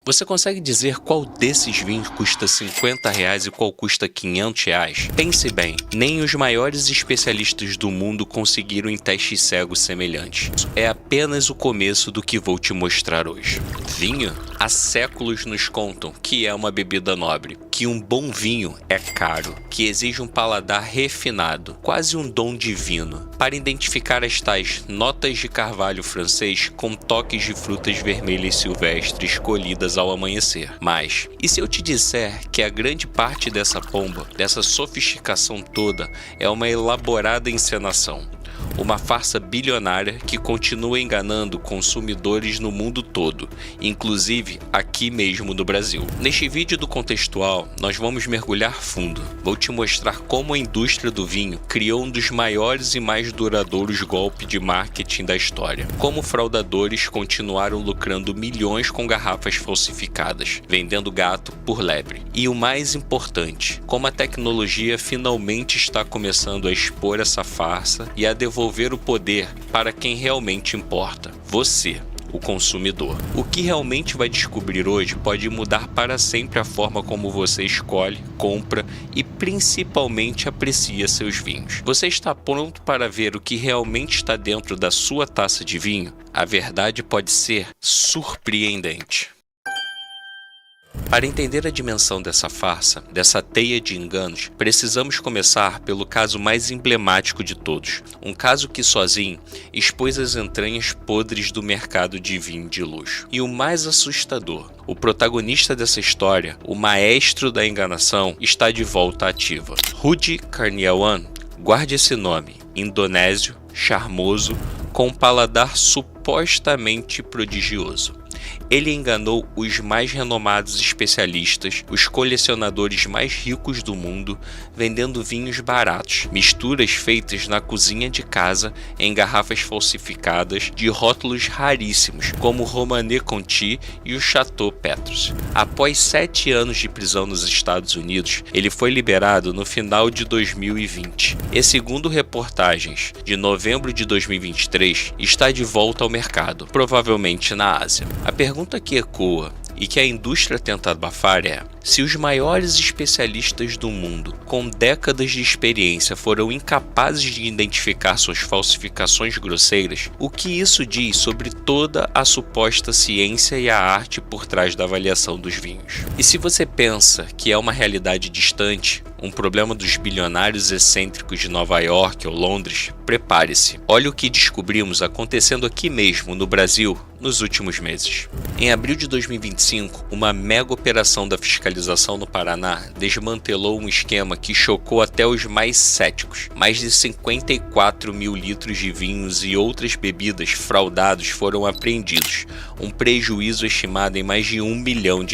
Você consegue dizer qual desses vinhos custa R$ 50 e qual custa R$ 500? Pense bem, nem os maiores especialistas do mundo conseguiram em testes cegos semelhantes. É apenas o começo do que vou te mostrar hoje. Vinho? Há séculos nos contam que é uma bebida nobre, que um bom vinho é caro, que exige um paladar refinado, quase um dom divino, para identificar as tais notas de carvalho francês com toques de frutas vermelhas silvestres colhidas ao amanhecer. Mas, e se eu te disser que a grande parte dessa pomba, dessa sofisticação toda, é uma elaborada encenação? Uma farsa bilionária que continua enganando consumidores no mundo todo, inclusive aqui mesmo no Brasil. Neste vídeo do Contextual, nós vamos mergulhar fundo. Vou te mostrar como a indústria do vinho criou um dos maiores e mais duradouros golpes de marketing da história. Como fraudadores continuaram lucrando milhões com garrafas falsificadas, vendendo gato por lebre. E o mais importante, como a tecnologia finalmente está começando a expor essa farsa e a devolver o poder para quem realmente importa, você, o consumidor. O que realmente vai descobrir hoje pode mudar para sempre a forma como você escolhe, compra e principalmente aprecia seus vinhos. Você está pronto para ver o que realmente está dentro da sua taça de vinho? A verdade pode ser surpreendente. Para entender a dimensão dessa farsa, dessa teia de enganos, precisamos começar pelo caso mais emblemático de todos. Um caso que sozinho expôs as entranhas podres do mercado de vinho de luxo. E o mais assustador, o protagonista dessa história, o maestro da enganação, está de volta ativa. Rudi Kurniawan, guarde esse nome, indonésio, charmoso, com um paladar supostamente prodigioso. Ele enganou os mais renomados especialistas, os colecionadores mais ricos do mundo, vendendo vinhos baratos, misturas feitas na cozinha de casa em garrafas falsificadas de rótulos raríssimos, como o Romanée Conti e o Chateau Petrus. Após 7 anos de prisão nos Estados Unidos, ele foi liberado no final de 2020. E segundo reportagens de novembro de 2023, está de volta ao mercado, provavelmente na Ásia. A pergunta que ecoa e que a indústria tenta abafar é: se os maiores especialistas do mundo, com décadas de experiência, foram incapazes de identificar suas falsificações grosseiras, o que isso diz sobre toda a suposta ciência e a arte por trás da avaliação dos vinhos? E se você pensa que é uma realidade distante, um problema dos bilionários excêntricos de Nova York ou Londres, prepare-se. Olha o que descobrimos acontecendo aqui mesmo, no Brasil, nos últimos meses. Em abril de 2025, uma mega operação da fiscalização no Paraná desmantelou um esquema que chocou até os mais céticos. Mais de 54 mil litros de vinhos e outras bebidas fraudados foram apreendidos, um prejuízo estimado em mais de R$ 1 milhão.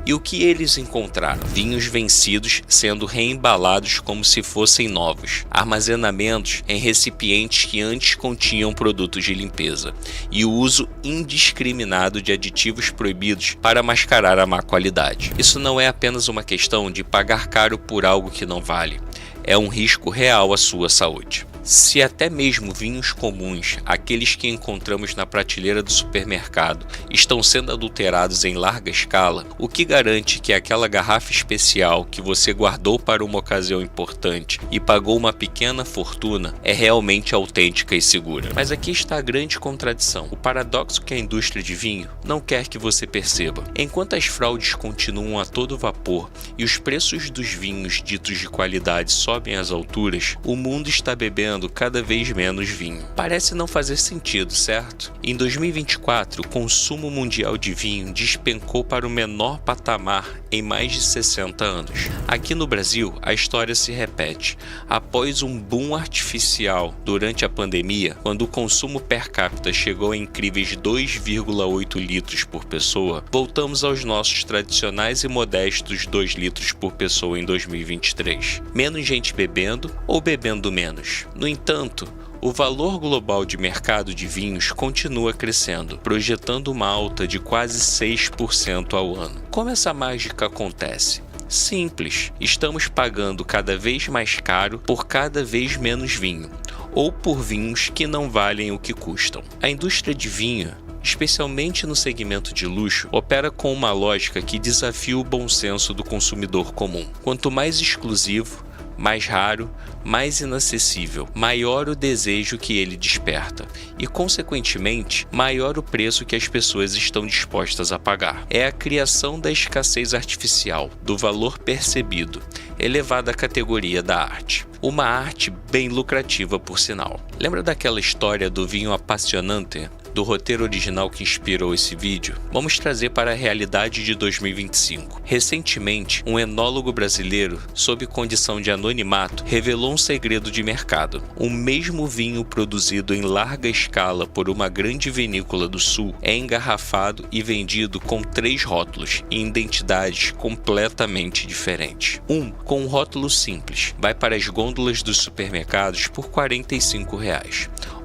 E o que eles encontraram? Vinhos vencidos sendo reembalados como se fossem novos, armazenamentos em recipientes que antes continham produtos de limpeza, e o uso indiscriminado de aditivos proibidos para mascarar a má qualidade. Isso não é apenas uma questão de pagar caro por algo que não vale, é um risco real à sua saúde. Se até mesmo vinhos comuns, aqueles que encontramos na prateleira do supermercado, estão sendo adulterados em larga escala, o que garante que aquela garrafa especial que você guardou para uma ocasião importante e pagou uma pequena fortuna é realmente autêntica e segura? Mas aqui está a grande contradição, o paradoxo que a indústria de vinho não quer que você perceba. Enquanto as fraudes continuam a todo vapor e os preços dos vinhos ditos de qualidade sobem às alturas, o mundo está bebendo cada vez menos vinho. Parece não fazer sentido, certo? Em 2024, o consumo mundial de vinho despencou para o menor patamar em mais de 60 anos. Aqui no Brasil, a história se repete. Após um boom artificial durante a pandemia, quando o consumo per capita chegou a incríveis 2,8 litros por pessoa, voltamos aos nossos tradicionais e modestos 2 litros por pessoa em 2023. Menos gente bebendo ou bebendo menos? No entanto, o valor global de mercado de vinhos continua crescendo, projetando uma alta de quase 6% ao ano. Como essa mágica acontece? Simples, estamos pagando cada vez mais caro por cada vez menos vinho, ou por vinhos que não valem o que custam. A indústria de vinho especialmente no segmento de luxo, opera com uma lógica que desafia o bom senso do consumidor comum. Quanto mais exclusivo, mais raro, mais inacessível, maior o desejo que ele desperta e, consequentemente, maior o preço que as pessoas estão dispostas a pagar. É a criação da escassez artificial, do valor percebido, elevada à categoria da arte. Uma arte bem lucrativa, por sinal. Lembra daquela história do vinho Appassionante? Do roteiro original que inspirou esse vídeo, vamos trazer para a realidade de 2025. Recentemente, um enólogo brasileiro, sob condição de anonimato, revelou um segredo de mercado. O mesmo vinho produzido em larga escala por uma grande vinícola do Sul é engarrafado e vendido com 3 rótulos em identidades completamente diferentes. Um com um rótulo simples, vai para as gôndolas dos supermercados por R$ 45.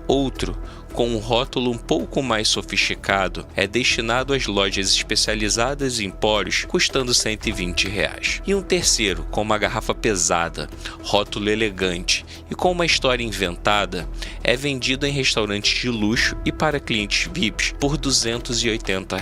Outro, com um rótulo um pouco mais sofisticado, é destinado às lojas especializadas em empórios, custando R$ 120. E um terceiro, com uma garrafa pesada, rótulo elegante e com uma história inventada, é vendido em restaurantes de luxo e para clientes VIPs por R$ 280.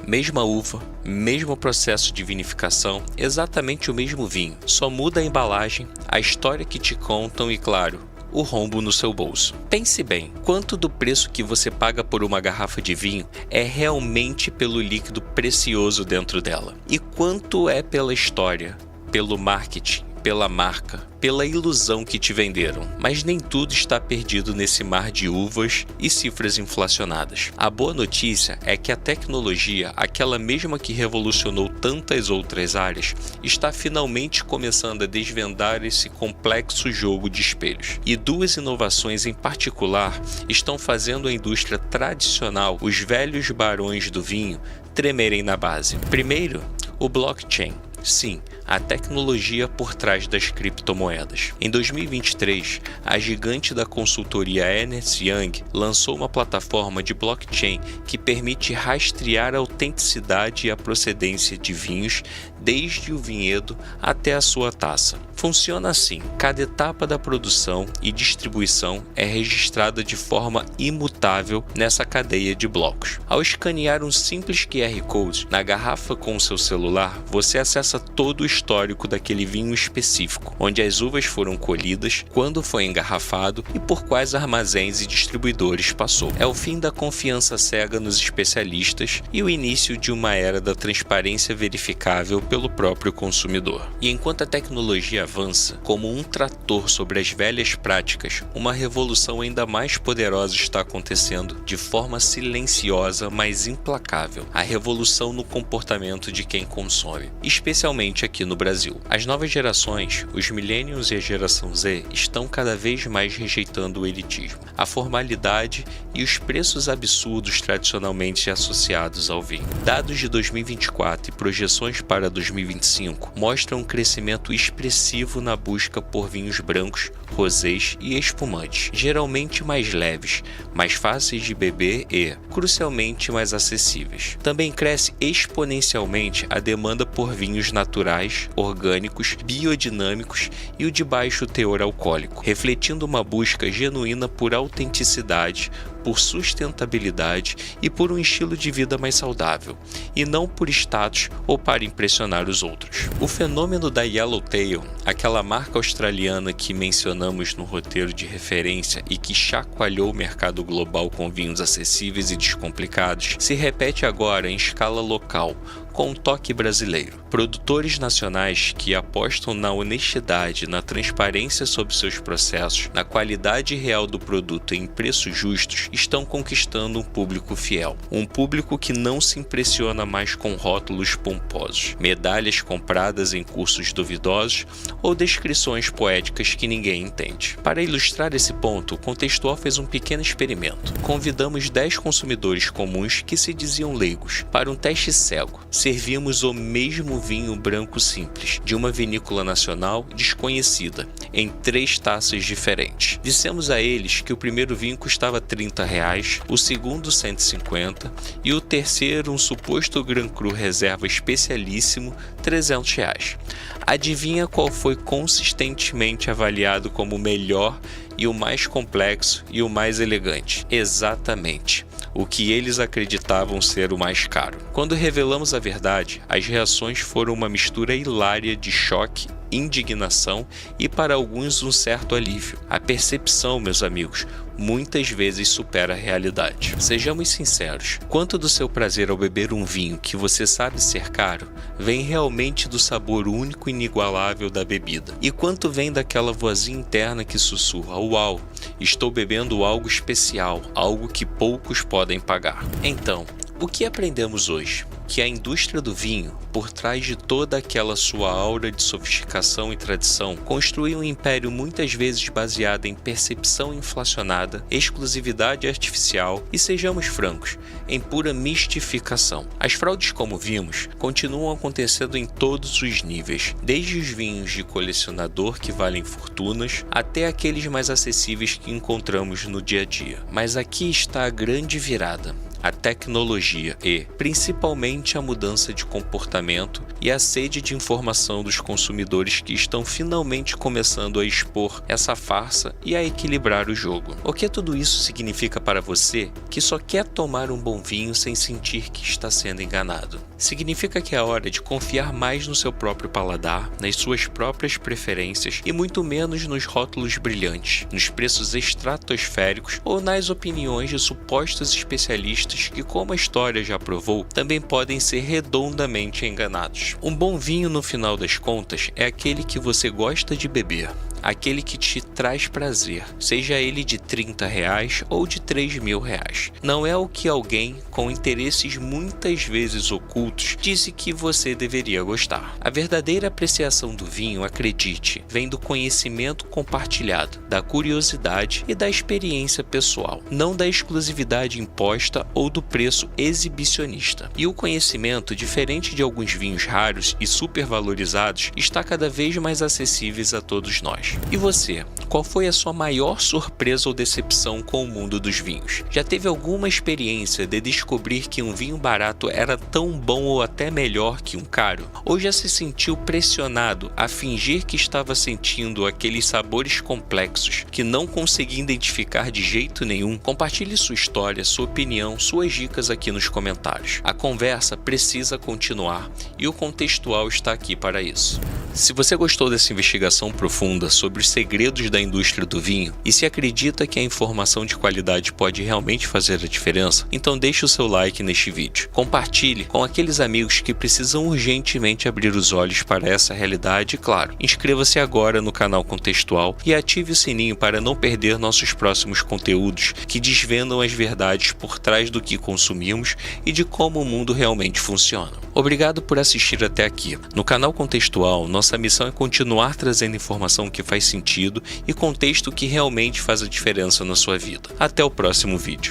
Mesma uva, mesmo processo de vinificação, exatamente o mesmo vinho, só muda a embalagem, a história que te contam e, claro, o rombo no seu bolso. Pense bem, quanto do preço que você paga por uma garrafa de vinho é realmente pelo líquido precioso dentro dela? E quanto é pela história, pelo marketing, pela marca, pela ilusão que te venderam? Mas nem tudo está perdido nesse mar de uvas e cifras inflacionadas. A boa notícia é que a tecnologia, aquela mesma que revolucionou tantas outras áreas, está finalmente começando a desvendar esse complexo jogo de espelhos. E 2 inovações em particular estão fazendo a indústria tradicional, os velhos barões do vinho, tremerem na base. Primeiro, o blockchain. Sim, a tecnologia por trás das criptomoedas. Em 2023, a gigante da consultoria Ernst Young lançou uma plataforma de blockchain que permite rastrear a autenticidade e a procedência de vinhos desde o vinhedo até a sua taça. Funciona assim: cada etapa da produção e distribuição é registrada de forma imutável nessa cadeia de blocos. Ao escanear um simples QR Code na garrafa com o seu celular, você acessa todo o histórico daquele vinho específico, onde as uvas foram colhidas, quando foi engarrafado e por quais armazéns e distribuidores passou. É o fim da confiança cega nos especialistas e o início de uma era da transparência verificável pelo próprio consumidor. E enquanto a tecnologia avança como um trator sobre as velhas práticas, uma revolução ainda mais poderosa está acontecendo de forma silenciosa, mas implacável: a revolução no comportamento de quem consome, especialmente aqui no Brasil. As novas gerações, os millennials e a geração Z, estão cada vez mais rejeitando o elitismo, a formalidade e os preços absurdos tradicionalmente associados ao vinho. Dados de 2024 e projeções para 2025 mostram um crescimento expressivo na busca por vinhos brancos, rosés e espumantes, geralmente mais leves, mais fáceis de beber e, crucialmente, mais acessíveis. Também cresce exponencialmente a demanda por vinhos naturais, orgânicos, biodinâmicos e o de baixo teor alcoólico, refletindo uma busca genuína por autenticidade, por sustentabilidade e por um estilo de vida mais saudável, e não por status ou para impressionar os outros. O fenômeno da Yellowtail, aquela marca australiana que mencionamos no roteiro de referência e que chacoalhou o mercado global com vinhos acessíveis e descomplicados, se repete agora em escala local, com um toque brasileiro. Produtores nacionais que apostam na honestidade, na transparência sobre seus processos, na qualidade real do produto e em preços justos, estão conquistando um público fiel. Um público que não se impressiona mais com rótulos pomposos, medalhas compradas em cursos duvidosos ou descrições poéticas que ninguém entende. Para ilustrar esse ponto, o Contextual fez um pequeno experimento. Convidamos 10 consumidores comuns que se diziam leigos para um teste cego. Servimos o mesmo vinho branco simples, de uma vinícola nacional desconhecida, em 3 taças diferentes. Dissemos a eles que o primeiro vinho custava R$30, o segundo R$150 e o terceiro, um suposto Grand Cru reserva especialíssimo, R$300. Adivinha qual foi consistentemente avaliado como o melhor e o mais complexo e o mais elegante? Exatamente, o que eles acreditavam ser o mais caro. Quando revelamos a verdade, as reações foram uma mistura hilária de choque, indignação e, para alguns, um certo alívio. A percepção, meus amigos, muitas vezes supera a realidade. Sejamos sinceros, quanto do seu prazer ao beber um vinho que você sabe ser caro, vem realmente do sabor único e inigualável da bebida? E quanto vem daquela vozinha interna que sussurra: uau, estou bebendo algo especial, algo que poucos podem pagar? Então, o que aprendemos hoje? Que a indústria do vinho, por trás de toda aquela sua aura de sofisticação e tradição, construiu um império muitas vezes baseado em percepção inflacionada, exclusividade artificial e, sejamos francos, em pura mistificação. As fraudes, como vimos, continuam acontecendo em todos os níveis, desde os vinhos de colecionador que valem fortunas, até aqueles mais acessíveis que encontramos no dia a dia. Mas aqui está a grande virada: a tecnologia e, principalmente, a mudança de comportamento e a sede de informação dos consumidores que estão finalmente começando a expor essa farsa e a equilibrar o jogo. O que tudo isso significa para você que só quer tomar um bom vinho sem sentir que está sendo enganado? Significa que é hora de confiar mais no seu próprio paladar, nas suas próprias preferências e muito menos nos rótulos brilhantes, nos preços estratosféricos ou nas opiniões de supostos especialistas que, como a história já provou, também podem ser redondamente enganados. Um bom vinho, no final das contas, é aquele que você gosta de beber, aquele que te traz prazer, seja ele de R$30 ou de R$3.000. Não é o que alguém com interesses muitas vezes ocultos disse que você deveria gostar. A verdadeira apreciação do vinho, acredite, vem do conhecimento compartilhado, da curiosidade e da experiência pessoal, não da exclusividade imposta ou do preço exibicionista. E o conhecimento, diferente de alguns vinhos raros e supervalorizados, está cada vez mais acessíveis a todos nós. E você? Qual foi a sua maior surpresa ou decepção com o mundo dos vinhos? Já teve alguma experiência de descobrir que um vinho barato era tão bom ou até melhor que um caro? Ou já se sentiu pressionado a fingir que estava sentindo aqueles sabores complexos que não conseguia identificar de jeito nenhum? Compartilhe sua história, sua opinião, suas dicas aqui nos comentários. A conversa precisa continuar e o Contextual está aqui para isso. Se você gostou dessa investigação profunda sobre os segredos da indústria do vinho e se acredita que a informação de qualidade pode realmente fazer a diferença, então deixe o seu like neste vídeo. Compartilhe com aqueles amigos que precisam urgentemente abrir os olhos para essa realidade e, claro, inscreva-se agora no canal Contextual e ative o sininho para não perder nossos próximos conteúdos que desvendam as verdades por trás do que consumimos e de como o mundo realmente funciona. Obrigado por assistir até aqui. No canal Contextual, nossa missão é continuar trazendo informação que faz sentido e contexto que realmente faz a diferença na sua vida. Até o próximo vídeo.